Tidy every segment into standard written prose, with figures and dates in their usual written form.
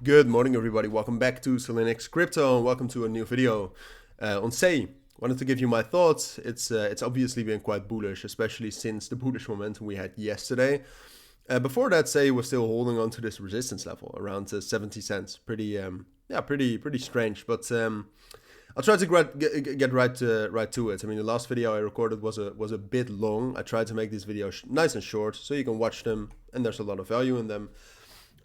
Good morning, everybody. Welcome back to Cilinix Crypto, and welcome to a new video on Say. Wanted to give you my thoughts. It's obviously been quite bullish, especially since the bullish momentum we had yesterday. Before that, Say was still holding on to this resistance level around 70 cents. Pretty strange. But I'll try to get right to it. I mean, the last video I recorded was a bit long. I tried to make these videos nice and short, so you can watch them, and there's a lot of value in them.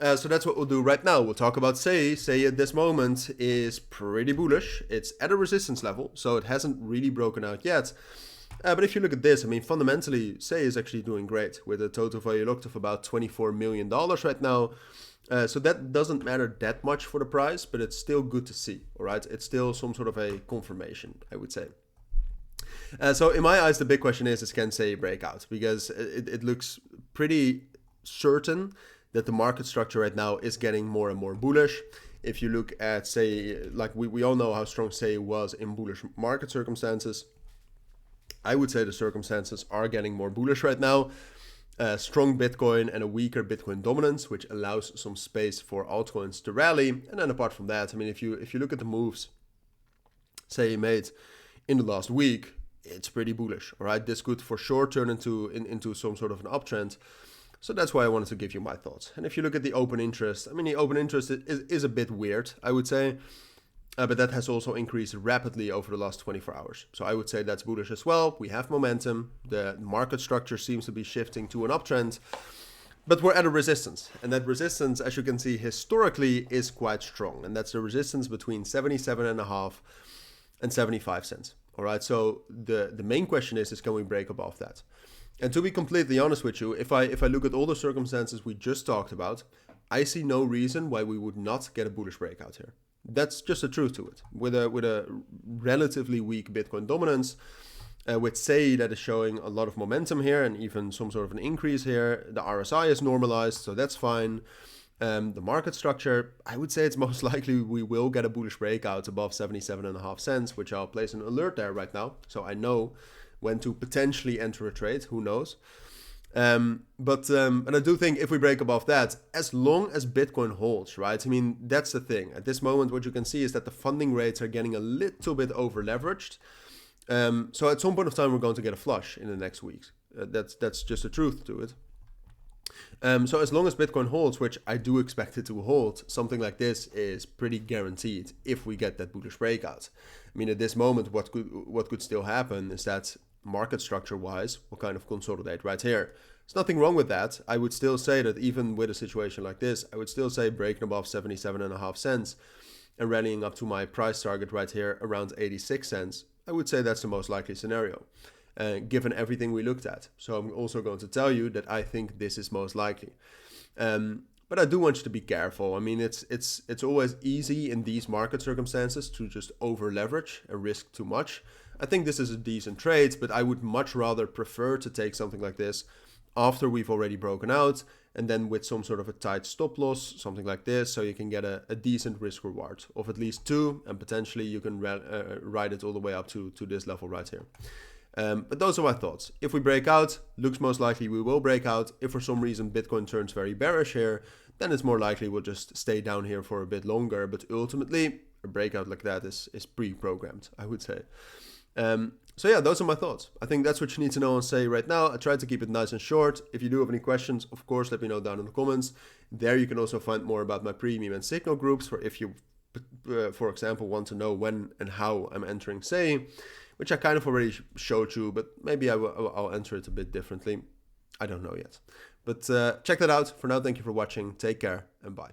So that's what we'll do right now. We'll talk about Say. Say at this moment is pretty bullish. It's at a resistance level, so it hasn't really broken out yet. But if you look at this, I mean, fundamentally, Say is actually doing great with a total value locked of about $24 million right now. So that doesn't matter that much for the price, but it's still good to see, all right? It's still some sort of a confirmation, I would say. So in my eyes, the big question is can Say break out? Because it looks pretty certain that the market structure right now is getting more and more bullish. If you look at, Say, like we all know how strong Say was in bullish market circumstances. I would say the circumstances are getting more bullish right now. Strong Bitcoin and a weaker Bitcoin dominance, which allows some space for altcoins to rally. And then apart from that, I mean, if you look at the moves Say made in the last week, it's pretty bullish. All right, this could for sure turn into some sort of an uptrend. So that's why I wanted to give you my thoughts. And if you look at the open interest, I mean, the open interest is a bit weird, I would say. But that has also increased rapidly over the last 24 hours. So I would say that's bullish as well. We have momentum. The market structure seems to be shifting to an uptrend. But we're at a resistance. And that resistance, as you can see, historically is quite strong. And that's the resistance between 77.5 and 75 cents. All right, so the main question is can we break above that? And to be completely honest with you, if I look at all the circumstances we just talked about, I see no reason why we would not get a bullish breakout here. That's just the truth to it. With a relatively weak Bitcoin dominance, with Say that is showing a lot of momentum here and even some sort of an increase here. The RSI is normalized, so that's fine. The market structure, I would say it's most likely we will get a bullish breakout above 77.5 cents, which I'll place an alert there right now, so I know when to potentially enter a trade, who knows. And I do think if we break above that, as long as Bitcoin holds, right? I mean, that's the thing. At this moment, what you can see is that the funding rates are getting a little bit over leveraged. So at some point of time, we're going to get a flush in the next weeks. That's just the truth to it. So as long as Bitcoin holds, which I do expect it to hold, something like this is pretty guaranteed if we get that bullish breakout. I mean, at this moment, what could still happen is that market structure wise will kind of consolidate right here. There's nothing wrong with that. I would still say that even with a situation like this, I would still say breaking above 77.5 cents and rallying up to my price target right here around 86 cents. I would say that's the most likely scenario, given everything we looked at. So I'm also going to tell you that I think this is most likely. But I do want you to be careful. I mean, it's always easy in these market circumstances to just over leverage and risk too much. I think this is a decent trade, but I would much rather prefer to take something like this after we've already broken out and then with some sort of a tight stop loss, something like this, so you can get a decent risk reward of at least 2, and potentially you can ride it all the way up to this level right here. But those are my thoughts. If we break out, looks most likely we will break out. If for some reason Bitcoin turns very bearish here, then it's more likely we'll just stay down here for a bit longer. But ultimately, a breakout like that is pre-programmed, I would say. So yeah, those are my thoughts. I think that's what you need to know and say right now. I tried to keep it nice and short. If you do have any questions, of course, let me know down in the comments. There you can also find more about my premium and signal groups for if you, for example, want to know when and how I'm entering Say, which I kind of already showed you, but maybe I'll enter it a bit differently. I don't know yet. But check that out. For now, thank you for watching. Take care and bye.